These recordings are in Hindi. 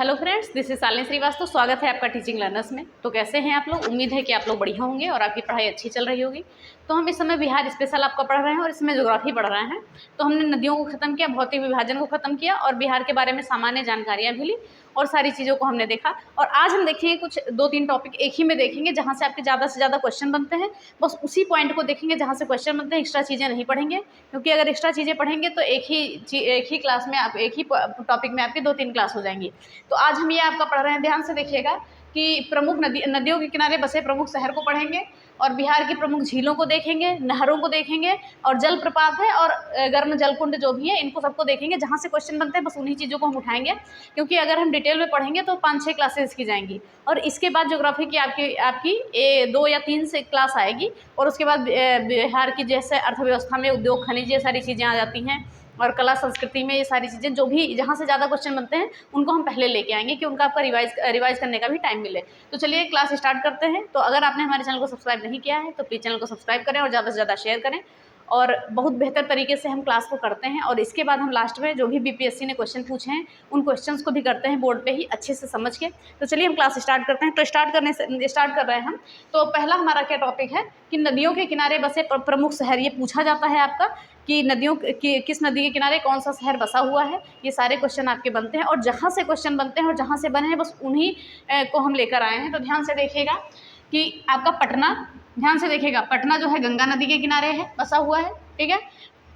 Hello friends, this is Shalini Srivastava. स्वागत है आपका टीचिंग लर्नर्स में। तो कैसे हैं आप लोग? उम्मीद है कि आप लोग बढ़िया होंगे और आपकी पढ़ाई अच्छी चल रही होगी। तो हम इस समय बिहार स्पेशल आपका पढ़ रहे हैं और इसमें ज्योग्राफी पढ़ रहे हैं। तो हमने नदियों को खत्म किया, भौतिक विभाजन को खत्म किया और बिहार के बारे में सामान्य जानकारियाँ भी ली और सारी चीज़ों को हमने देखा। और आज हम देखेंगे कुछ 2-3 टॉपिक एक ही में देखेंगे जहाँ से आपके ज़्यादा से ज़्यादा क्वेश्चन बनते हैं। बस उसी पॉइंट को देखेंगे जहाँ से क्वेश्चन बनते हैं, एक्स्ट्रा चीज़ें नहीं पढ़ेंगे, क्योंकि अगर एक्स्ट्रा चीज़ें पढ़ेंगे तो एक ही क्लास में आप एक ही टॉपिक में आपकी 2-3 क्लास हो जाएंगी। तो आज हम ये आपका पढ़ रहे हैं, ध्यान से देखिएगा कि प्रमुख नदियों के किनारे बसे प्रमुख शहर को पढ़ेंगे और बिहार की प्रमुख झीलों को देखेंगे, नहरों को देखेंगे और जलप्रपात है और गर्म जलकुंड जो भी है इनको सबको देखेंगे। जहाँ से क्वेश्चन बनते हैं बस उन्हीं चीज़ों को हम उठाएंगे, क्योंकि अगर हम डिटेल में पढ़ेंगे तो 5-6 क्लासेस की जाएंगी और इसके बाद ज्योग्राफी की आपकी 2 या 3 से क्लास आएगी और उसके बाद बिहार की जैसे अर्थव्यवस्था में उद्योग खनिज ये सारी चीज़ें आ जाती हैं और कला संस्कृति में ये सारी चीज़ें जो भी जहाँ से ज़्यादा क्वेश्चन बनते हैं उनको हम पहले लेके आएंगे कि उनका आपका रिवाइज करने का भी टाइम मिले। तो चलिए क्लास स्टार्ट करते हैं। तो अगर आपने हमारे चैनल को सब्सक्राइब नहीं किया है तो प्लीज़ चैनल को सब्सक्राइब करें और ज़्यादा से ज़्यादा शेयर करें। और बहुत बेहतर तरीके से हम क्लास को करते हैं और इसके बाद हम लास्ट में जो भी बीपीएससी ने क्वेश्चन पूछे हैं उन क्वेश्चंस को भी करते हैं बोर्ड पे ही अच्छे से समझ के। तो चलिए हम क्लास स्टार्ट करते हैं। तो स्टार्ट कर रहे हैं हम। तो पहला हमारा क्या टॉपिक है कि नदियों के किनारे बसे प्रमुख शहर। ये पूछा जाता है आपका कि नदियों की किस नदी के किनारे कौन सा शहर बसा हुआ है। ये सारे क्वेश्चन आपके बनते हैं और जहाँ से क्वेश्चन बनते हैं और जहाँ से बने हैं बस उन्हीं को हम लेकर आए हैं। तो ध्यान से देखिएगा कि आपका पटना, ध्यान से देखिएगा, पटना जो है गंगा नदी के किनारे है, बसा हुआ है, ठीक है।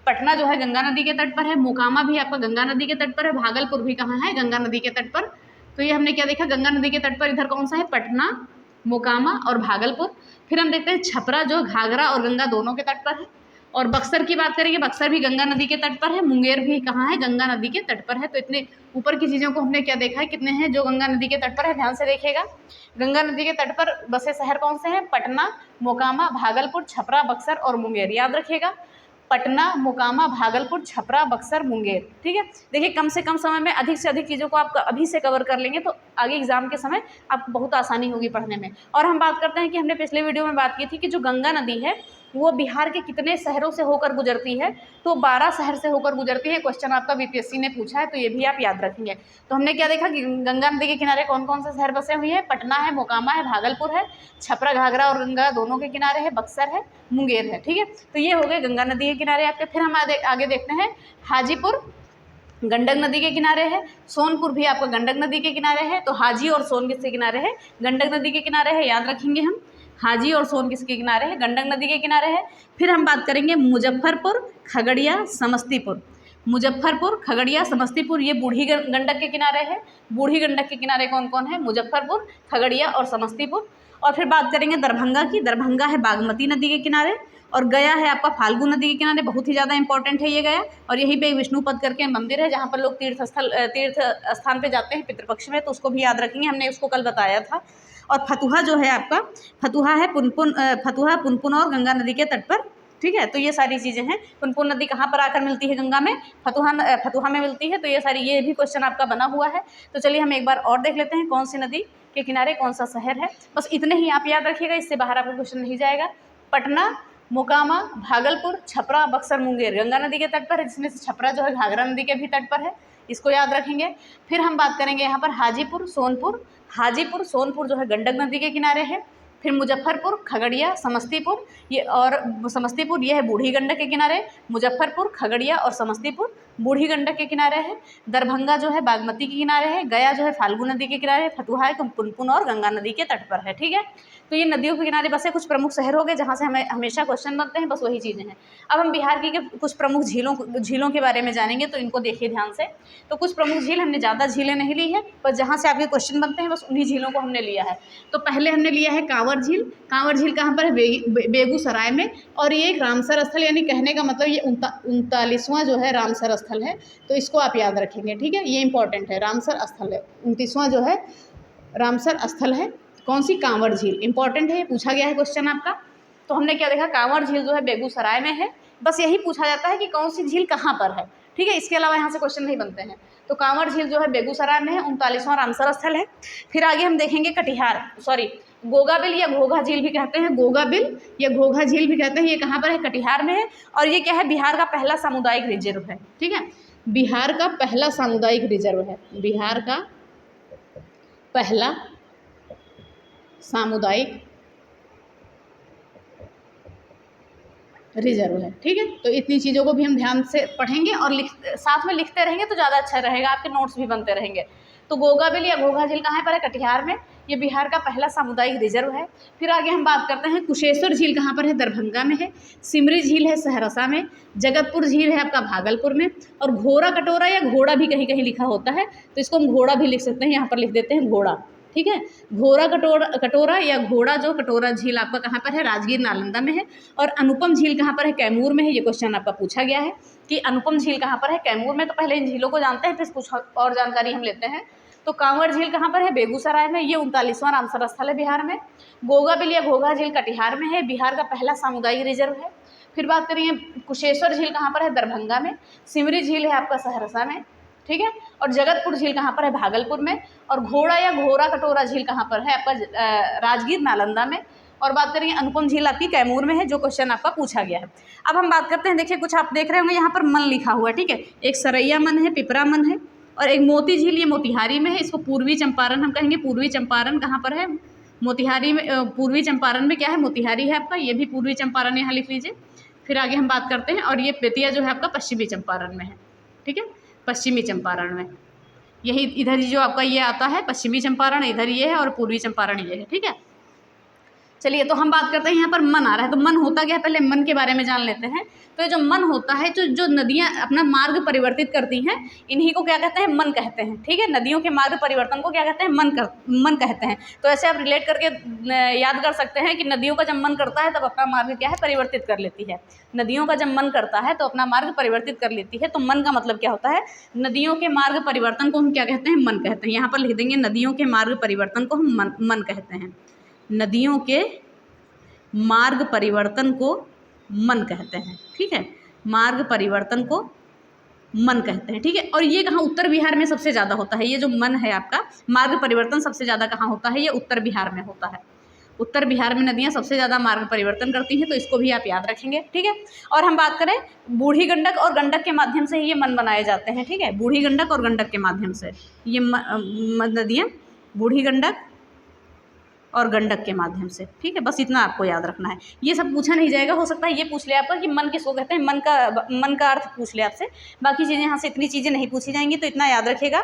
पटना जो है गंगा नदी के तट पर है। मोकामा भी आपका गंगा नदी के तट पर है। भागलपुर भी कहाँ है? गंगा नदी के तट पर। तो ये हमने क्या देखा, गंगा नदी के तट पर इधर कौन सा है? पटना, मोकामा और भागलपुर। फिर हम देखते हैं छपरा जो घाघरा और गंगा दोनों के तट पर है। और बक्सर की बात करेंगे, बक्सर भी गंगा नदी के तट पर है। मुंगेर भी कहाँ है? गंगा नदी के तट पर है। तो इतने ऊपर की चीज़ों को हमने क्या देखा है, कितने हैं जो गंगा नदी के तट पर है। ध्यान से देखिएगा, गंगा नदी के तट पर बसे शहर कौन से हैं? पटना, मोकामा, भागलपुर, छपरा, बक्सर और मुंगेर। याद रखिएगा, पटना, मोकामा, भागलपुर, छपरा, बक्सर, मुंगेर, ठीक है। देखिए कम से कम समय में अधिक से अधिक चीज़ों को आप अभी से कवर कर लेंगे तो आगे एग्जाम के समय आपको बहुत आसानी होगी पढ़ने में। और हम बात करते हैं कि हमने पिछले वीडियो में बात की थी कि जो गंगा नदी है वो बिहार के कितने शहरों से होकर गुजरती है। तो 12 शहर से होकर गुजरती है। क्वेश्चन आपका बीपीएससी ने पूछा है तो ये भी आप याद रखेंगे। तो हमने क्या देखा कि गंगा नदी के किनारे कौन कौन से शहर बसे हुए हैं? पटना है, मोकामा है, भागलपुर है, छपरा घाघरा और गंगा दोनों के किनारे है, बक्सर है, मुंगेर है, ठीक है। तो ये हो गए गंगा नदी के किनारे आपके। फिर हम आगे देखते हैं, हाजीपुर गंडक नदी के किनारे है। सोनपुर भी आपका गंडक नदी के किनारे है। तो हाजी और सोन किसके किनारे है? गंडक नदी के किनारे है, याद रखेंगे हम। हाजी और सोन किसके किनारे है? गंडक नदी के किनारे है। फिर हम बात करेंगे मुजफ्फरपुर, खगड़िया, समस्तीपुर। मुजफ्फरपुर, खगड़िया, समस्तीपुर ये बूढ़ी गंडक के किनारे है। बूढ़ी गंडक के किनारे कौन कौन है? मुजफ्फरपुर, खगड़िया और समस्तीपुर। और फिर बात करेंगे दरभंगा की। दरभंगा है बागमती नदी के किनारे और गया है आपका फाल्गु नदी के किनारे। बहुत ही ज़्यादा इंपॉर्टेंट है ये गया। और यहीं पे विष्णुपद करके मंदिर है जहाँ पर लोग तीर्थ स्थान पे जाते हैं पितृपक्ष में, तो उसको भी याद रखेंगे, हमने उसको कल बताया था। और फतुहा जो है आपका, फतुहा है फतुहा पुनपुन और गंगा नदी के तट पर, ठीक है। तो ये सारी चीज़ें हैं। पुनपुन नदी कहाँ पर आकर मिलती है? गंगा में। फतुहा में मिलती है। तो ये भी क्वेश्चन आपका बना हुआ है। तो चलिए हम एक बार और देख लेते हैं कौन सी नदी के किनारे कौन सा शहर है। बस इतने ही आप याद रखिएगा, इससे बाहर आपका क्वेश्चन नहीं जाएगा। पटना, मोकामा, भागलपुर, छपरा, बक्सर, मुंगेर गंगा नदी के तट पर है, जिसमें से छपरा जो है घाघरा नदी के भी तट पर है, इसको याद रखेंगे। फिर हम बात करेंगे यहाँ पर हाजीपुर, सोनपुर जो है गंडक नदी के किनारे है। फिर मुजफ्फरपुर, खगड़िया, समस्तीपुर ये है बूढ़ी गंडक के किनारे। मुजफ्फरपुर, खगड़िया और समस्तीपुर बूढ़ी गंडक के किनारे है। दरभंगा जो है बागमती के किनारे है। गया जो है फाल्गु नदी के किनारे है। फतुहा है पुनपुन और गंगा नदी के तट पर है, ठीक है। तो ये नदियों के किनारे बसे कुछ प्रमुख शहर हो गए जहाँ से हमें हमेशा क्वेश्चन बनते हैं, बस वही चीज़ें हैं। अब हम बिहार की कुछ प्रमुख झीलों के बारे में जानेंगे, तो इनको देखिए ध्यान से। तो कुछ प्रमुख झील, हमने ज़्यादा झीलें नहीं ली है, पर जहाँ से आपके क्वेश्चन बनते हैं बस उन्हीं झीलों को हमने लिया है। तो पहले हमने लिया है कांवर झील। कांवर झील कहाँ पर है? बेगूसराय में। और ये एक रामसर स्थल, यानी कहने का मतलब ये 39वां जो है रामसर स्थल है, तो इसको आप याद रखेंगे, ठीक है। ये इंपॉर्टेंट है, रामसर स्थल है, 29वां जो है रामसर स्थल है। कौन सी? कांवर झील। इंपॉर्टेंट है, ये पूछा गया है क्वेश्चन आपका। तो हमने क्या देखा, कांवर झील जो है बेगूसराय में है। बस यही पूछा जाता है कि कौन सी झील कहाँ पर है, ठीक है। इसके अलावा यहाँ से क्वेश्चन नहीं बनते हैं। तो कांवर झील जो है बेगूसराय में है, 39वां रामसर स्थल है। फिर आगे हम देखेंगे गोगाबिल या घोघा झील भी कहते हैं, गोगाबिल या घोघा झील भी कहते हैं। ये कहाँ पर है? कटिहार में है। और ये क्या है? बिहार का पहला सामुदायिक रिजर्व है, ठीक है। बिहार का पहला सामुदायिक रिजर्व है, बिहार का पहला सामुदायिक रिजर्व है। ठीक है, तो इतनी चीज़ों को भी हम ध्यान से पढ़ेंगे और साथ में लिखते रहेंगे तो ज़्यादा अच्छा रहेगा, आपके नोट्स भी बनते रहेंगे। तो गोगाबिल या घोघा झील कहाँ पर है? कटिहार में। ये बिहार का पहला सामुदायिक रिजर्व है। फिर आगे हम बात करते हैं, कुशेश्वर झील कहाँ पर है? दरभंगा में है। सिमरी झील है सहरसा में। जगतपुर झील है आपका भागलपुर में। और घोड़ा कटोरा या घोड़ा भी कहीं कहीं लिखा होता है, तो इसको हम घोड़ा भी लिख सकते हैं, यहाँ पर लिख देते हैं घोड़ा। ठीक है, घोड़ा कटोरा या घोड़ा जो कटोरा झील आपका कहाँ पर है? राजगीर नालंदा में है। और अनुपम झील कहाँ पर है? कैमूर में है। ये क्वेश्चन आपका पूछा गया है कि अनुपम झील कहाँ पर है? कैमूर में। तो पहले इन झीलों को जानते हैं, फिर कुछ और जानकारी हम लेते हैं। तो कांवर झील कहाँ पर है? बेगूसराय में। ये 39वां रामसर स्थल है बिहार में। गोगाबिल या घोघा झील कटिहार में है, बिहार का पहला सामुदायिक रिजर्व है। फिर बात करेंगे कुशेश्वर झील कहाँ पर है? दरभंगा में। सिमरी झील है आपका सहरसा में। ठीक है, और जगतपुर झील कहाँ पर है? भागलपुर में। और घोड़ा या घोड़ा कटोरा झील कहाँ पर है? आपका राजगीर नालंदा में। और बात करेंगे अनुपम झील आपकी कैमूर में है, जो क्वेश्चन आपका पूछा गया है। अब हम बात करते हैं, देखिए कुछ आप देख रहे होंगे यहाँ पर मन लिखा हुआ है। ठीक है, एक सरैया मन है, पिपरा मन है, और एक मोती झील, ये मोतिहारी में है। इसको पूर्वी चंपारण हम कहेंगे। पूर्वी चंपारण कहाँ पर है? मोतिहारी में। पूर्वी चंपारण में क्या है? मोतिहारी है आपका। ये भी पूर्वी चंपारण यहाँ लिख लीजिए। फिर आगे हम बात करते हैं, और ये बेतिया जो है आपका पश्चिमी चंपारण में है। ठीक है, पश्चिमी चंपारण में। यही इधर ही जो आपका ये आता है पश्चिमी चंपारण, इधर ये है, और पूर्वी चंपारण ये है। ठीक है, चलिए तो हम बात करते हैं, यहाँ पर मन आ रहा है, तो मन होता क्या है? पहले मन के बारे में जान लेते हैं। तो ये जो मन होता है, जो नदियाँ अपना मार्ग परिवर्तित करती हैं, इन्हीं को क्या कहते हैं? मन कहते हैं। ठीक है, नदियों के मार्ग परिवर्तन को क्या कहते हैं? मन कहते हैं। तो ऐसे आप रिलेट करके याद कर सकते हैं कि नदियों का जब मन करता है तब अपना मार्ग क्या है? परिवर्तित कर लेती है। नदियों का जब मन करता है तो अपना मार्ग परिवर्तित कर लेती है। तो मन का मतलब क्या होता है? नदियों के मार्ग परिवर्तन को हम क्या कहते हैं? मन कहते हैं। यहाँ पर लिख देंगे, नदियों के मार्ग परिवर्तन को हम मन कहते हैं। नदियों के मार्ग परिवर्तन को मन कहते हैं। ठीक है, मार्ग परिवर्तन को मन कहते हैं। ठीक है, और ये कहाँ? उत्तर बिहार में सबसे ज़्यादा होता है। ये जो मन है आपका, मार्ग परिवर्तन सबसे ज़्यादा कहाँ होता है? ये उत्तर बिहार में होता है। उत्तर बिहार में नदियाँ सबसे ज़्यादा मार्ग परिवर्तन करती हैं, तो इसको भी आप याद रखेंगे। ठीक है, और हम बात करें, बूढ़ी गंडक और गंडक के माध्यम से ही ये मन बनाए जाते हैं। ठीक है, बूढ़ी गंडक और गंडक के माध्यम से ये नदियाँ, बूढ़ी गंडक और गंडक के माध्यम से। ठीक है, बस इतना आपको याद रखना है। ये सब पूछा नहीं जाएगा, हो सकता है ये पूछ ले आपका कि मन किसको कहते हैं, मन का अर्थ पूछ ले आपसे। बाकी चीज़ें यहाँ से इतनी चीज़ें नहीं पूछी जाएंगी, तो इतना याद रखिएगा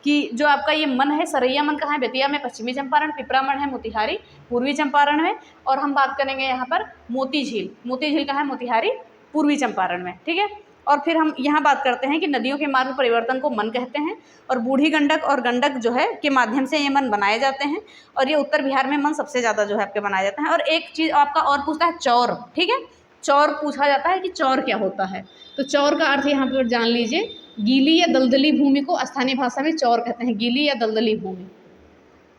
कि जो आपका ये मन है, सरैया मन कहाँ है? बेतिया में, पश्चिमी चंपारण। पिपरा मन है मोतिहारी, पूर्वी चंपारण में। और हम बात करेंगे यहाँ पर मोती झील। मोती झील कहाँ है? मोतिहारी, पूर्वी चंपारण में। ठीक है, और फिर हम यहाँ बात करते हैं कि नदियों के मार्ग परिवर्तन को मन कहते हैं, और बूढ़ी गंडक और गंडक जो है के माध्यम से ये मन बनाए जाते हैं, और ये उत्तर बिहार में मन सबसे ज़्यादा जो है आपके बनाए जाते हैं। और एक चीज़ आपका और पूछता है, चौर। ठीक है, चौर पूछा जाता है कि चौर क्या होता है। तो चौर का अर्थ यहाँ पर जान लीजिए, गीली या दलदली भूमि को स्थानीय भाषा में चौर कहते हैं। गीली या दलदली भूमि,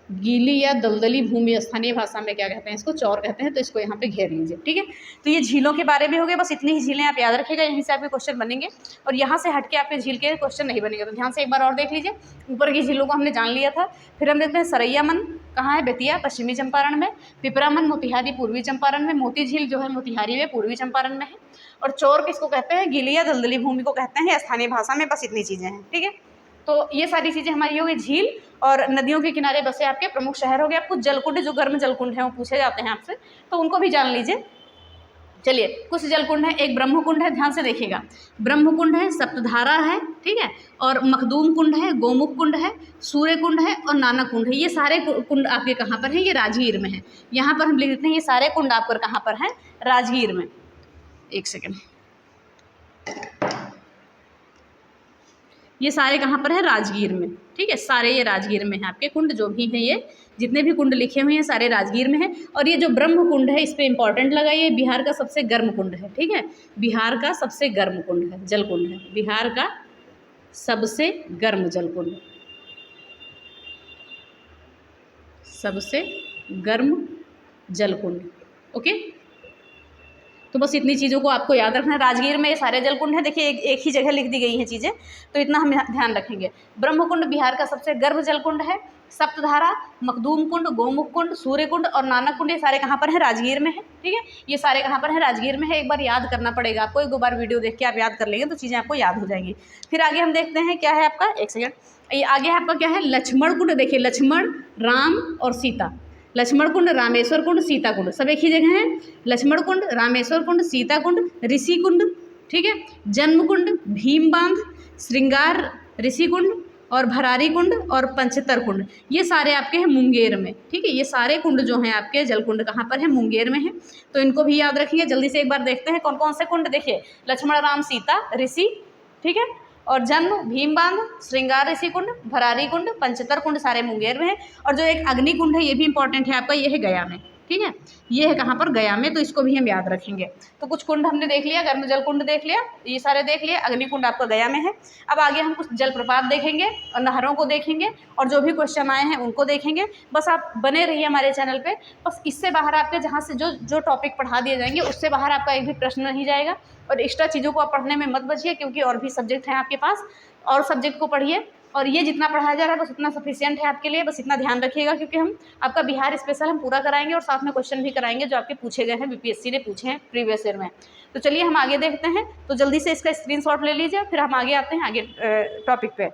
गीली या दलदली भूमि स्थानीय भाषा में क्या कहते हैं? इसको चौर कहते हैं। तो इसको यहाँ पे घेर लीजिए। ठीक है, तो ये झीलों के बारे में हो गए, बस इतनी ही झीलें आप याद रखिएगा, यहीं से आपके क्वेश्चन बनेंगे, और यहाँ से हटके आपके झील के क्वेश्चन नहीं बनेंगे। तो ध्यान से एक बार और देख लीजिए, ऊपर की झीलों को हमने जान लिया था। फिर हम देखते हैं सरैया मन कहाँ है? बेतिया, पश्चिमी चंपारण में। पिपरा मन मोतिहारी, पूर्वी चंपारण में। मोती झील जो है मोतिहारी में, पूर्वी चंपारण में है। और चौर किसको कहते हैं? गीली या दलदली भूमि को कहते हैं स्थानीय भाषा में। बस इतनी चीज़ें हैं। ठीक है, तो ये सारी चीज़ें हमारी हो गई झील और नदियों के किनारे बसे आपके प्रमुख शहर हो गए। आप कुछ जलकुंड, जो गर्म जलकुंड हैं वो पूछे जाते हैं आपसे, तो उनको भी जान लीजिए। चलिए, कुछ जलकुंड है। एक ब्रह्मकुंड है, ध्यान से देखिएगा। ब्रह्मकुंड है, सप्तधारा है, ठीक है, और मखदूम कुंड है, गोमुख कुंड है, सूर्य कुंड है, और नानक कुंड है। ये सारे कुंड आपके कहाँ पर हैं? ये राजगीर में है। यहाँ पर हम लिख देते हैं, ये सारे कुंड आपके कहाँ पर हैं? राजगीर में। एक सेकेंड, ये सारे कहाँ पर है? राजगीर में। ठीक है, सारे ये राजगीर में हैं आपके कुंड, जो भी हैं ये जितने भी कुंड लिखे हुए हैं सारे राजगीर में हैं। और ये जो ब्रह्म कुंड है, इस पर इंपॉर्टेंट लगाइए, बिहार का सबसे गर्म कुंड है। ठीक है, बिहार का सबसे गर्म कुंड है, जल कुंड है, बिहार का सबसे गर्म जल कुंड, सबसे गर्म जल कुंड। ओके, तो बस इतनी चीज़ों को आपको याद रखना है। राजगीर में ये सारे जलकुंड हैं। देखिए एक ही जगह लिख दी गई हैं चीज़ें, तो इतना हम ध्यान रखेंगे। ब्रह्मकुंड बिहार का सबसे गर्म जलकुंड है। सप्तधारा, मखदूम कुंड, गोमुख कुंड, सूर्य कुंड और नानक कुंड, ये सारे कहाँ पर है? राजगीर में है। ठीक है, ये सारे कहाँ पर है? राजगीर में है। एक बार याद करना पड़ेगा आपको, एक दो बार वीडियो देख के आप याद कर लेंगे तो चीज़ें आपको याद हो जाएंगी। फिर आगे हम देखते हैं क्या है आपका, एक सेकेंड, ये आगे आपका क्या है? लक्ष्मण कुंड। देखिए, लक्ष्मण, राम और सीता, लक्ष्मण कुंड, रामेश्वर कुंड, सीता कुंड, सब एक ही जगह है। लक्ष्मण कुंड, रामेश्वर कुंड, सीता कुंड, ऋषि कुंड, ठीक है, जन्म कुंड, भीम बांध, श्रृंगार ऋषि कुंड और भरारी कुंड और पंचतर कुंड, ये सारे आपके हैं मुंगेर में। ठीक है, ये सारे कुंड जो हैं आपके जल कुंड कहाँ पर है? मुंगेर में है। तो इनको भी याद रखिए। जल्दी से एक बार देखते हैं कौन कौन से कुंड। देखिए, लक्ष्मण, राम, सीता, ऋषि, ठीक है, और जन्म, भीम बांध, श्रृंगार ऋषि कुंड, भरारी कुंड, पंचतर कुंड, सारे मुंगेर में है। और जो एक अग्नि कुंड है ये भी इंपॉर्टेंट है आपका, ये है गया में। ठीक है, ये है कहाँ पर? गया में। तो इसको भी हम याद रखेंगे। तो कुछ कुंड हमने देख लिया, गर्म जल कुंड देख लिया, ये सारे देख लिए, अग्नि कुंड आपका गया में है। अब आगे हम कुछ जलप्रपात देखेंगे और नहरों को देखेंगे और जो भी क्वेश्चन आए हैं उनको देखेंगे। बस आप बने रहिए हमारे चैनल पे। बस इससे बाहर आपके जहाँ से जो टॉपिक पढ़ा दिए जाएंगे उससे बाहर आपका एक भी प्रश्न नहीं जाएगा। और एक्स्ट्रा चीज़ों को आप पढ़ने में मत बचिए, क्योंकि और भी सब्जेक्ट हैं आपके पास, और सब्जेक्ट को पढ़िए। और ये जितना पढ़ाया जा रहा है बस उतना सफिशिएंट है आपके लिए, बस इतना ध्यान रखिएगा, क्योंकि हम आपका बिहार स्पेशल हम पूरा कराएंगे और साथ में क्वेश्चन भी कराएंगे जो आपके पूछे गए हैं, बीपीएससी ने पूछे हैं प्रीवियस ईयर में। तो चलिए हम आगे देखते हैं। तो जल्दी से इसका स्क्रीनशॉट ले लीजिए, फिर हम आगे आते हैं आगे टॉपिक पे।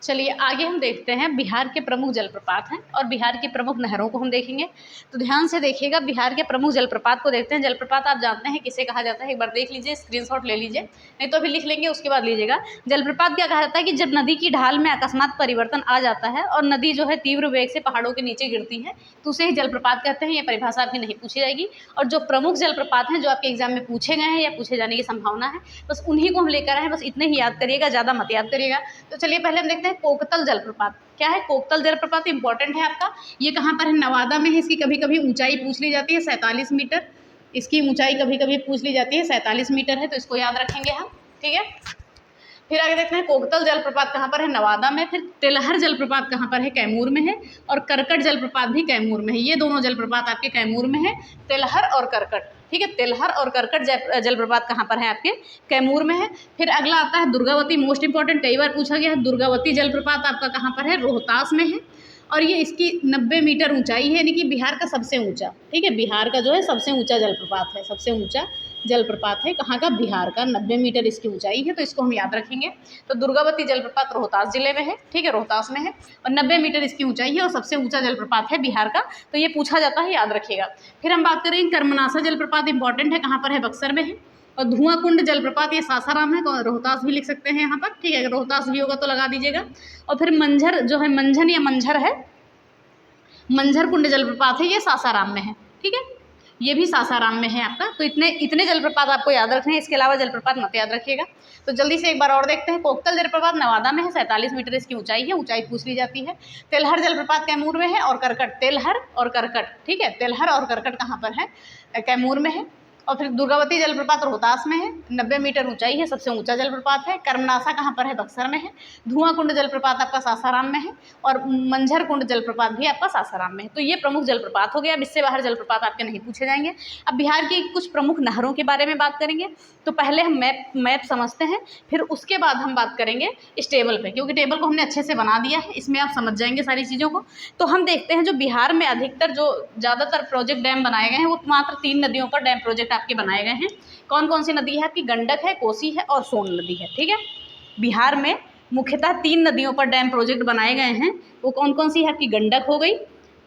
चलिए आगे हम देखते हैं बिहार के प्रमुख जलप्रपात हैं और बिहार की प्रमुख नहरों को हम देखेंगे। तो ध्यान से देखिएगा, बिहार के प्रमुख जलप्रपात को देखते हैं। जलप्रपात आप जानते हैं किसे कहा जाता है, एक बार देख लीजिए, स्क्रीनशॉट ले लीजिए, नहीं तो अभी लिख लेंगे उसके बाद लीजिएगा। जलप्रपात क्या कहा जाता है कि जब नदी की ढाल में अकस्मात परिवर्तन आ जाता है और नदी जो है तीव्र वेग से पहाड़ों के नीचे गिरती है तो उसे ही जलप्रपात कहते हैं। ये परिभाषा आपकी नहीं पूछी जाएगी। और जो प्रमुख जलप्रपात हैं जो आपके एग्जाम में पूछे गए हैं या पूछे जाने की संभावना है, बस उन्हीं को हम लेकर आए हैं। बस इतने ही याद करिएगा, ज़्यादा मत याद करिएगा। तो चलिए पहले हम देखते हैं कोकतल जलप्रपात। क्या है कोकतल जलप्रपात? इंपॉर्टेंट है आपका। ये कहाँ पर है? नवादा में है। इसकी कभी कभी ऊंचाई पूछ ली जाती है 47 मीटर। इसकी ऊंचाई कभी कभी पूछ ली जाती है 47 मीटर है, तो इसको याद रखेंगे हम। ठीक है, फिर आगे देखते हैं कोकतल जलप्रपात कहाँ पर है? नवादा में। फिर तिलहर जलप्रपात कहाँ पर है? कैमूर में है। और करकट जलप्रपात भी कैमूर में है। ये दोनों जलप्रपात आपके कैमूर में है, तिलहर और करकट। ठीक है, तिलहर और करकट जलप्रपात कहाँ पर है? आपके कैमूर में है। फिर अगला आता है दुर्गावती, मोस्ट इंपॉर्टेंट, कई बार पूछा गया है। दुर्गावती जलप्रपात आपका कहाँ पर है? रोहतास में है। और ये इसकी 90 मीटर ऊंचाई है, यानी कि बिहार का सबसे ऊंचा, ठीक है, बिहार का जो है सबसे ऊंचा जलप्रपात है, सबसे ऊंचा जलप्रपात है। कहाँ का? बिहार का। 90 मीटर इसकी ऊंचाई है, तो इसको हम याद रखेंगे। तो दुर्गावती जलप्रपात रोहतास जिले में है। ठीक है, रोहतास में है और 90 मीटर इसकी ऊंचाई है और सबसे ऊंचा जलप्रपात है बिहार का। तो ये पूछा जाता है, याद रखिएगा। फिर हम बात करेंगे कर्मनासा जलप्रपात, इंपॉर्टेंट है, कहाँ पर है? बक्सर में है। और धुआं कुंड जलप्रपात ये सासाराम है, तो रोहतास भी लिख सकते हैं यहाँ पर। ठीक है, रोहतास भी होगा तो लगा दीजिएगा। और फिर मंझर जो है, मंझन या मंझर है, मंझर कुंड जलप्रपात है, ये सासाराम में है। ठीक है, ये भी सासाराम में है आपका। तो इतने जलप्रपात आपको याद रखने हैं, इसके अलावा जलप्रपात मत याद रखिएगा। तो जल्दी से एक बार और देखते हैं। कोकतल जलप्रपात नवादा में है, 47 मीटर इसकी ऊंचाई है, ऊंचाई पूछ ली जाती है। तिलहर जलप्रपात कैमूर में है। और करकट, तिलहर और करकट, ठीक है, तिलहर और करकट कहाँ पर है? कैमूर में है। और फिर दुर्गावती जलप्रपात रोहतास में है, 90 मीटर ऊंचाई है, सबसे ऊंचा जलप्रपात है। कर्मनासा कहाँ पर है? बक्सर में है। धुआं कुंड जलप्रपात आपका सासाराम में है। और मंझर कुंड जलप्रपात भी आपका सासाराम में है। तो ये प्रमुख जलप्रपात हो गया। अब इससे बाहर जलप्रपात आपके नहीं पूछे जाएंगे। अब बिहार की कुछ प्रमुख नहरों के बारे में बात करेंगे। तो पहले हम मैप समझते हैं, फिर उसके बाद हम बात करेंगे इस टेबल पे, क्योंकि टेबल को हमने अच्छे से बना दिया है, इसमें आप समझ जाएंगे सारी चीज़ों को। तो हम देखते हैं जो बिहार में अधिकतर जो ज़्यादातर प्रोजेक्ट डैम बनाए गए हैं वो मात्र 3 नदियों पर डैम प्रोजेक्ट आपके बनाए गए हैं। कौन कौन सी नदी है आपकी? गंडक है, कोसी है और सोन नदी है। ठीक है, बिहार में मुख्यतः 3 नदियों पर डैम प्रोजेक्ट बनाए गए हैं। वो कौन कौन सी है आपकी? गंडक हो गई,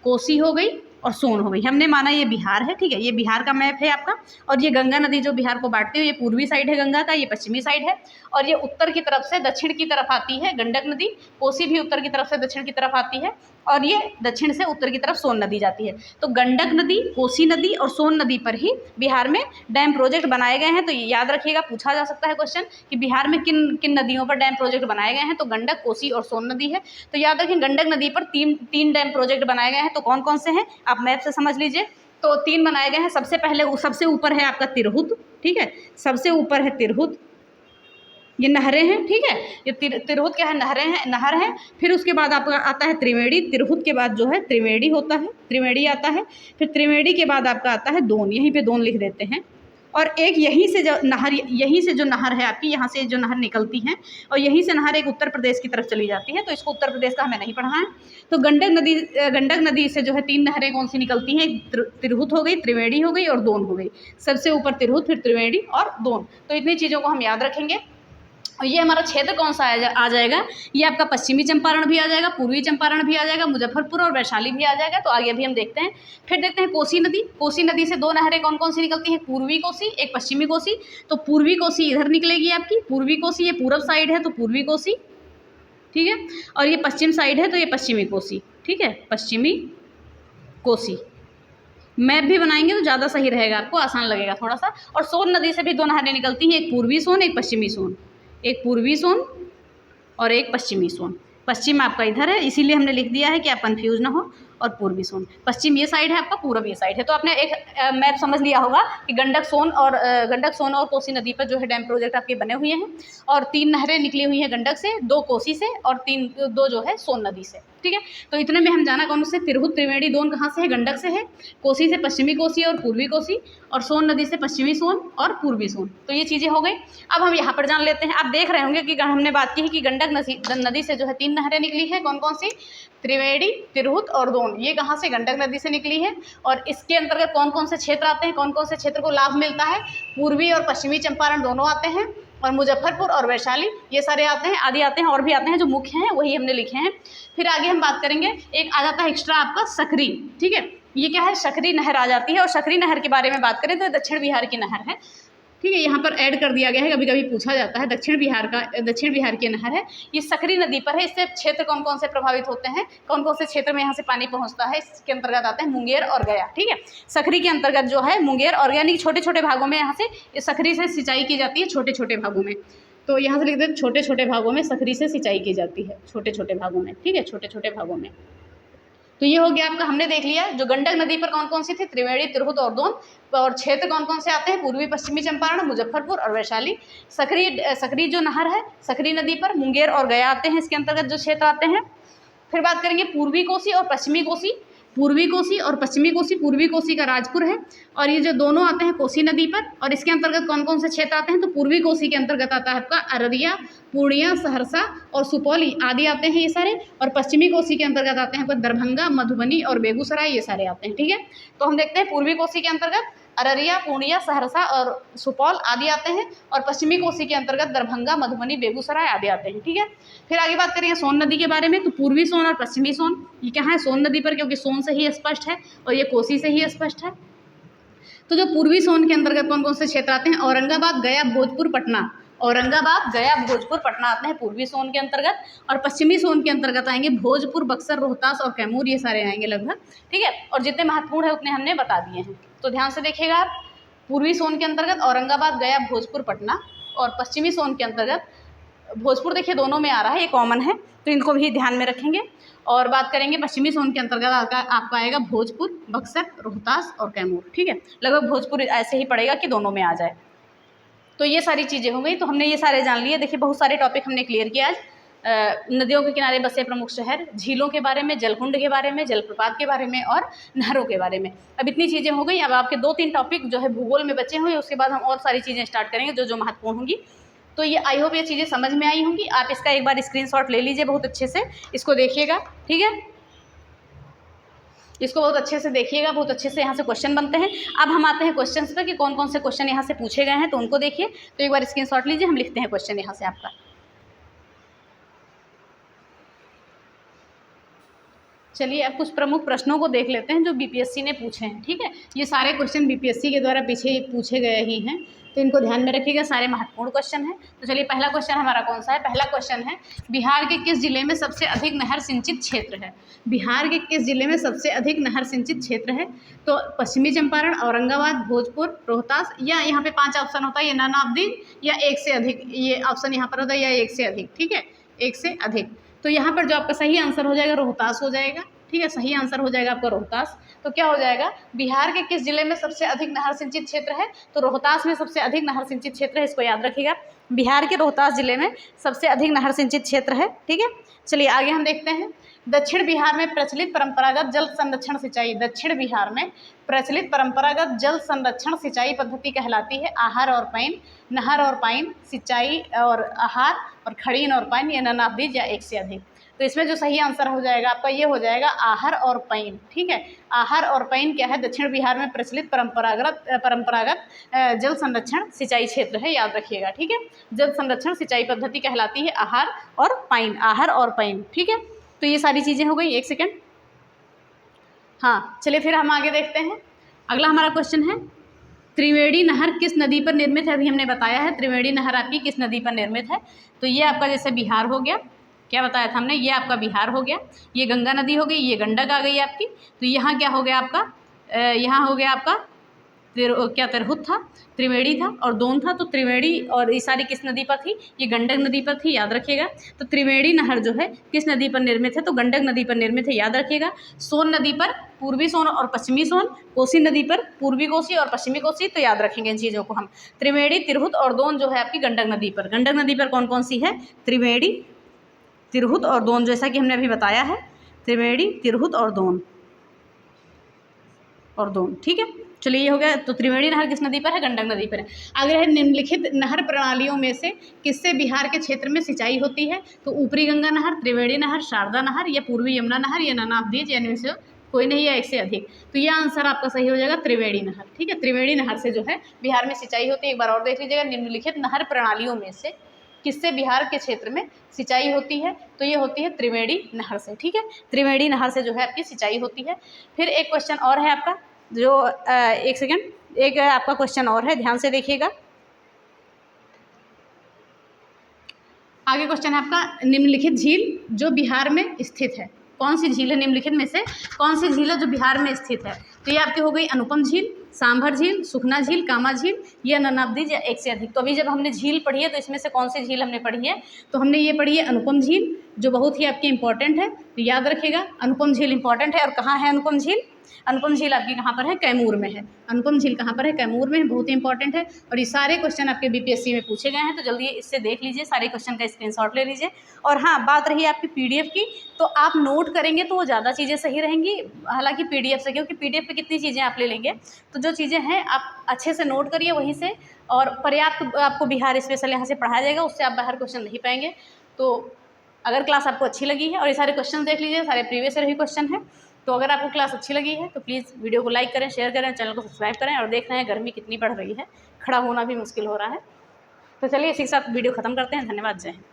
कोसी हो गई और सोन हो गई। हमने माना ये बिहार है। ठीक है, ये बिहार का मैप है आपका। और ये गंगा नदी जो बिहार को बांटती है, ये पूर्वी साइड है गंगा का, ये पश्चिमी साइड है। और ये उत्तर की तरफ से दक्षिण की तरफ आती है गंडक नदी। कोसी भी उत्तर की तरफ से दक्षिण की तरफ आती है और ये दक्षिण से उत्तर की तरफ सोन नदी जाती है। तो गंडक नदी, कोसी नदी और सोन नदी पर ही बिहार में डैम प्रोजेक्ट बनाए गए हैं। तो ये याद रखिएगा, पूछा जा सकता है क्वेश्चन कि बिहार में किन किन नदियों पर डैम प्रोजेक्ट बनाए गए हैं। तो गंडक, कोसी और सोन नदी है। तो याद रखें, गंडक नदी पर तीन डैम प्रोजेक्ट बनाए गए हैं। तो कौन कौन से हैं आप मैप से समझ लीजिए। तो 3 बनाए गए हैं। सबसे पहले सबसे ऊपर है आपका तिरहुत। ठीक है, सबसे ऊपर है तिरहुत, ये नहरें हैं। ठीक है, ये तिरहुत क्या है? नहर है। फिर उसके बाद आपका आता है त्रिवेणी। तिरहुत के बाद जो है त्रिवेणी होता है, त्रिवेणी आता है। फिर त्रिवेणी के बाद आपका आता है दोन, यहीं पे दोन लिख देते हैं। और एक यहीं से जो नहर है आपकी, यहाँ से जो नहर निकलती है और यहीं से नहर एक उत्तर प्रदेश की तरफ चली जाती है, तो इसको उत्तर प्रदेश का हमें नहीं पढ़ना है। तो गंडक नदी से जो है 3 नहरें कौन सी निकलती हैं, तिरहुत हो गई, त्रिवेणी हो गई और दोन हो गई। सबसे ऊपर तिरहुत, फिर त्रिवेणी और दोन। तो इतनी चीज़ों को हम याद रखेंगे। और ये हमारा क्षेत्र कौन सा आ जाएगा, ये आपका पश्चिमी चंपारण भी आ जाएगा, पूर्वी चंपारण भी आ जाएगा, मुजफ्फरपुर और वैशाली भी आ जाएगा। तो आगे भी हम देखते हैं। फिर देखते हैं कोसी नदी। कोसी नदी से 2 नहरें कौन कौन सी निकलती हैं, पूर्वी कोसी, एक पश्चिमी कोसी। तो पूर्वी कोसी इधर निकलेगी आपकी, पूर्वी कोसी, ये पूरब साइड है तो पूर्वी कोसी, ठीक है। और ये पश्चिम साइड है तो ये पश्चिमी कोसी, ठीक है, पश्चिमी कोसी। मैप भी बनाएंगे तो ज़्यादा सही रहेगा, आपको आसान लगेगा थोड़ा सा। और सोन नदी से भी 2 नहरें निकलती हैं, एक पूर्वी सोन, एक पश्चिमी सोन, एक पूर्वी सोन और एक पश्चिमी सोन। पश्चिम आपका इधर है, इसीलिए हमने लिख दिया है कि आप कंफ्यूज ना हो। और पूर्वी सोन, पश्चिम ये साइड है आपका, पूरब ये साइड है। तो आपने एक मैप समझ लिया होगा कि गंडक सोन और कोसी नदी पर जो है डैम प्रोजेक्ट आपके बने हुए हैं। और 3 नहरें निकली हुई हैं गंडक से, 2 कोसी से और 2 जो है सोन नदी से, ठीक है। तो इतने में हम जाना कौन से, तिरहुत त्रिवेणी दोन कहाँ से है, गंडक से है, कोसी से पश्चिमी कोसी और पूर्वी कोसी, और सोन नदी से पश्चिमी सोन और पूर्वी सोन। तो ये चीज़ें हो गई। अब हम यहाँ पर जान लेते हैं। आप देख रहे होंगे कि हमने बात की है कि गंडक नदी से जो है 3 नहरें निकली है, कौन कौन सी, त्रिवेणी, तिरहुत और दोन। ये कहाँ से, गंडक नदी से निकली है। और इसके अंतर्गत कौन कौन से क्षेत्र आते हैं, कौन कौन से क्षेत्र को लाभ मिलता है, पूर्वी और पश्चिमी चंपारण दोनों आते हैं, और मुजफ्फरपुर और वैशाली ये सारे आते हैं, आदि आते हैं, और भी आते हैं, जो मुख्य हैं वही हमने लिखे हैं। फिर आगे हम बात करेंगे, एक आ जाता है एक्स्ट्रा आपका सकरी, ठीक है। ये क्या है, सकरी नहर आ जाती है। और सकरी नहर के बारे में बात करें तो दक्षिण बिहार की नहर है, ठीक है। यहाँ पर ऐड कर दिया गया है, कभी कभी पूछा जाता है, दक्षिण बिहार की नहर है, ये सकरी नदी पर है। इससे क्षेत्र कौन कौन से प्रभावित होते हैं, कौन कौन से क्षेत्र में यहाँ से पानी पहुँचता है, इसके अंतर्गत आते हैं मुंगेर और गया, ठीक है। सकरी के अंतर्गत जो है मुंगेर और गया, यानी छोटे छोटे भागों में यहाँ से सकरी से सिंचाई की जाती है, छोटे छोटे भागों में। तो यहाँ से लिख देते, छोटे छोटे भागों में सकरी से सिंचाई की जाती है, छोटे छोटे भागों में, ठीक है, छोटे छोटे भागों में। तो ये हो गया आपका, हमने देख लिया जो गंडक नदी पर कौन कौन सी थी, त्रिवेणी, तिरहुत और दोन। और क्षेत्र कौन कौन से आते हैं, पूर्वी पश्चिमी चंपारण, मुजफ्फरपुर और वैशाली। सकरी जो नहर है, सकरी नदी पर मुंगेर और गया आते हैं, इसके अंतर्गत जो क्षेत्र आते हैं। फिर बात करेंगे पूर्वी कोसी और पश्चिमी कोसी। पूर्वी कोसी और पश्चिमी कोसी, पूर्वी कोसी का राजपुर है, और ये जो दोनों आते हैं कोसी नदी पर। और इसके अंतर्गत कौन कौन से क्षेत्र आते हैं, तो पूर्वी कोसी के अंतर्गत आता है आपका अररिया, पूर्णिया, सहरसा और सुपौल आदि आते हैं ये सारे। और पश्चिमी कोसी के अंतर्गत आते हैं आपका दरभंगा, मधुबनी और बेगूसराय, ये सारे आते हैं, ठीक है। तो हम देखते हैं पूर्वी कोसी के अंतर्गत अररिया, पूर्णिया, सहरसा और सुपौल आदि आते हैं, और पश्चिमी कोसी के अंतर्गत दरभंगा, मधुबनी, बेगूसराय आदि आते हैं, ठीक है। फिर आगे बात करेंगे सोन नदी के बारे में। तो पूर्वी सोन और पश्चिमी सोन, ये क्या है, सोन नदी पर, क्योंकि सोन से ही स्पष्ट है और ये कोसी से ही स्पष्ट है। तो जो पूर्वी सोन के अंतर्गत कौन कौन से क्षेत्र आते हैं, औरंगाबाद, गया, भोजपुर, पटना। औरंगाबाद, गया, भोजपुर, पटना आते हैं पूर्वी सोन के अंतर्गत। और पश्चिमी सोन के अंतर्गत आएंगे भोजपुर, बक्सर, रोहतास और कैमूर, ये सारे आएंगे लगभग, ठीक है। और जितने महत्वपूर्ण है उतने हमने बता दिए हैं, तो ध्यान से देखिएगा आप। पूर्वी सोन के अंतर्गत औरंगाबाद, गया, भोजपुर, पटना। और पश्चिमी सोन के अंतर्गत भोजपुर, देखिए दोनों में आ रहा है, ये कॉमन है, तो इनको भी ध्यान में रखेंगे। और बात करेंगे पश्चिमी सोन के अंतर्गत आपका आएगा भोजपुर, बक्सर, रोहतास और कैमूर, ठीक है। लगभग भोजपुर ऐसे ही पड़ेगा कि दोनों में आ जाए। तो ये सारी चीज़ें हो गई, तो हमने ये सारे जान लिए। देखिए बहुत सारे टॉपिक हमने क्लियर किया आज। नदियों के किनारे बसे प्रमुख शहर, झीलों के बारे में, जलकुंड के बारे में, जलप्रपात के बारे में और नहरों के बारे में। अब इतनी चीज़ें हो गई। अब आपके 2-3 टॉपिक जो है भूगोल में बचे हुए, उसके बाद हम और सारी चीज़ें स्टार्ट करेंगे जो जो महत्वपूर्ण होंगी। तो ये आई होप ये चीज़ें समझ में आई होंगी। आप इसका एक बार स्क्रीनशॉट ले लीजिए, बहुत अच्छे से इसको देखिएगा, ठीक है। इसको बहुत अच्छे से देखिएगा, बहुत अच्छे से यहाँ से क्वेश्चन बनते हैं। अब हम आते हैं क्वेश्चन पर कि कौन कौन से क्वेश्चन यहाँ से पूछे गए हैं, तो उनको देखिए। तो एक बार स्क्रीनशॉट लीजिए, हम लिखते हैं क्वेश्चन यहाँ से आपका। चलिए अब कुछ प्रमुख प्रश्नों को देख लेते हैं जो बीपीएससी ने पूछे हैं, ठीक है। ये सारे क्वेश्चन बीपीएससी के द्वारा पीछे पूछे गए ही हैं, तो इनको ध्यान में रखिएगा, सारे महत्वपूर्ण क्वेश्चन हैं। तो चलिए पहला क्वेश्चन हमारा कौन सा है, पहला क्वेश्चन है बिहार के किस जिले में सबसे अधिक नहर सिंचित क्षेत्र है। बिहार के किस जिले में सबसे अधिक नहर सिंचित क्षेत्र है, तो पश्चिमी चंपारण, औरंगाबाद, भोजपुर, रोहतास, या यहाँ पे 5 ऑप्शन होता है, ये नन ऑफ दी, या एक से अधिक, ये ऑप्शन यहाँ पर होता है, या एक से अधिक, ठीक है, एक से अधिक। तो यहाँ पर जो आपका सही आंसर हो जाएगा रोहतास हो जाएगा, ठीक है, सही आंसर हो जाएगा आपका रोहतास। तो क्या हो जाएगा, बिहार के किस जिले में सबसे अधिक नहर सिंचित क्षेत्र है, तो रोहतास में सबसे अधिक नहर सिंचित क्षेत्र है, इसको याद रखिएगा। बिहार के रोहतास जिले में सबसे अधिक नहर सिंचित क्षेत्र है, ठीक है। चलिए आगे हम देखते हैं। दक्षिण बिहार में प्रचलित परंपरागत जल संरक्षण सिंचाई, दक्षिण बिहार में प्रचलित परंपरागत जल संरक्षण सिंचाई पद्धति कहलाती है आहार और पाइन, नहर और पाइन, सिंचाई और आहार, और खड़ीन और पाइन, या ननाबीज या एक से अधिक। तो इसमें जो सही आंसर हो जाएगा आपका ये हो जाएगा आहार और पाइन। ठीक है, आहार और पाइन क्या है? दक्षिण बिहार में प्रचलित परंपरागत जल संरक्षण सिंचाई क्षेत्र है, याद रखिएगा। ठीक है, जल संरक्षण सिंचाई पद्धति कहलाती है आहार और पाइन, आहार और पाइन। ठीक है, तो ये सारी चीज़ें हो गई। एक सेकेंड, हाँ चलिए फिर हम आगे देखते हैं। अगला हमारा क्वेश्चन है, त्रिवेणी नहर किस नदी पर निर्मित है? अभी हमने बताया है त्रिवेणी नहर आपकी किस नदी पर निर्मित है। तो ये आपका जैसे बिहार हो गया, क्या बताया था हमने, ये आपका बिहार हो गया, ये गंगा नदी हो गई, ये गंडक आ गई आपकी। तो यहाँ क्या हो गया आपका, यहाँ हो गया आपका तिरहुत था, त्रिवेणी था और दोन था। तो त्रिवेणी और ये सारी किस नदी पर थी? ये गंडक नदी पर थी, याद रखिएगा। तो त्रिवेणी नहर जो है किस नदी पर निर्मित है? तो गंडक नदी पर निर्मित है, याद रखिएगा। सोन नदी पर पूर्वी सोन और पश्चिमी सोन, कोसी नदी पर पूर्वी कोसी और पश्चिमी कोसी। तो याद रखेंगे इन चीज़ों को हम। त्रिवेणी, तिरहुत और दोन जो है आपकी गंडक नदी पर। गंडक नदी पर कौन कौन सी है? त्रिवेणी, तिरहुत और दोन, जैसा कि हमने अभी बताया है, त्रिवेणी, तिरहुत और दोन और दोन। ठीक है, चलिए ये हो गया। तो त्रिवेणी नहर किस नदी पर है? गंडक नदी पर है। अगर है निम्नलिखित नहर प्रणालियों में से किससे बिहार के क्षेत्र में सिंचाई होती है? तो ऊपरी गंगा नहर, त्रिवेणी नहर, शारदा नहर, या पूर्वी यमुना नहर, या ननाबदीज, या इनमें से कोई नहीं या एक से अधिक। तो यह आंसर आपका सही हो जाएगा त्रिवेणी नहर। ठीक है, त्रिवेणी नहर से जो है बिहार में सिंचाई होती है। एक बार और देख लीजिएगा, निम्नलिखित नहर प्रणालियों में से किससे बिहार के क्षेत्र में सिंचाई होती है? तो ये होती है त्रिवेणी नहर से। ठीक है, त्रिवेणी नहर से जो है आपकी सिंचाई होती है। फिर एक क्वेश्चन और है आपका, जो एक सेकेंड, एक आपका क्वेश्चन और है, ध्यान से देखिएगा। आगे क्वेश्चन है आपका, निम्नलिखित झील जो बिहार में स्थित है, कौन सी झील है? निम्नलिखित में से कौन सी झील है जो बिहार में स्थित है? तो ये आपकी हो गई अनुपम झील, सांभर झील, सुखना झील, कामा झील, या ननाबदीज, या एक से अधिक। तो अभी जब हमने झील पढ़ी है तो इसमें से कौन सी झील हमने पढ़ी है? तो हमने ये पढ़ी है अनुपम झील, जो बहुत ही आपकी इंपॉर्टेंट है। तो याद रखिएगा, अनुपम झील इंपॉर्टेंट है। और कहाँ है अनुपम झील? अनुपम झील आपकी कहाँ पर है? कैमूर में है। अनुपम झील कहाँ पर है? कैमूर में है, बहुत ही इंपॉर्टेंट है। और ये सारे क्वेश्चन आपके बीपीएससी में पूछे गए हैं, तो जल्दी इससे देख लीजिए, सारे क्वेश्चन का स्क्रीनशॉट ले लीजिए। और हाँ, बात रही आपकी पीडीएफ की, तो आप नोट करेंगे तो वो ज़्यादा चीज़ें सही रहेंगी, हालांकि पीडीएफ से, क्योंकि पीडीएफ पे कितनी चीज़ें आप ले लेंगे। तो जो चीज़ें हैं आप अच्छे से नोट करिए वहीं से, और पर्याप्त आपको बिहार स्पेशल यहाँ से पढ़ाया जाएगा, उससे आप बाहर क्वेश्चन नहीं पाएंगे। तो अगर क्लास आपको अच्छी लगी है, और ये सारे क्वेश्चन देख लीजिए, सारे प्रीवियस ईयर ही क्वेश्चन है। तो अगर आपको क्लास अच्छी लगी है तो प्लीज़ वीडियो को लाइक करें, शेयर करें, चैनल को सब्सक्राइब करें। और देख रहे हैं गर्मी कितनी बढ़ रही है, खड़ा होना भी मुश्किल हो रहा है। तो चलिए इसी के साथ वीडियो ख़त्म करते हैं। धन्यवाद, जय हिंद।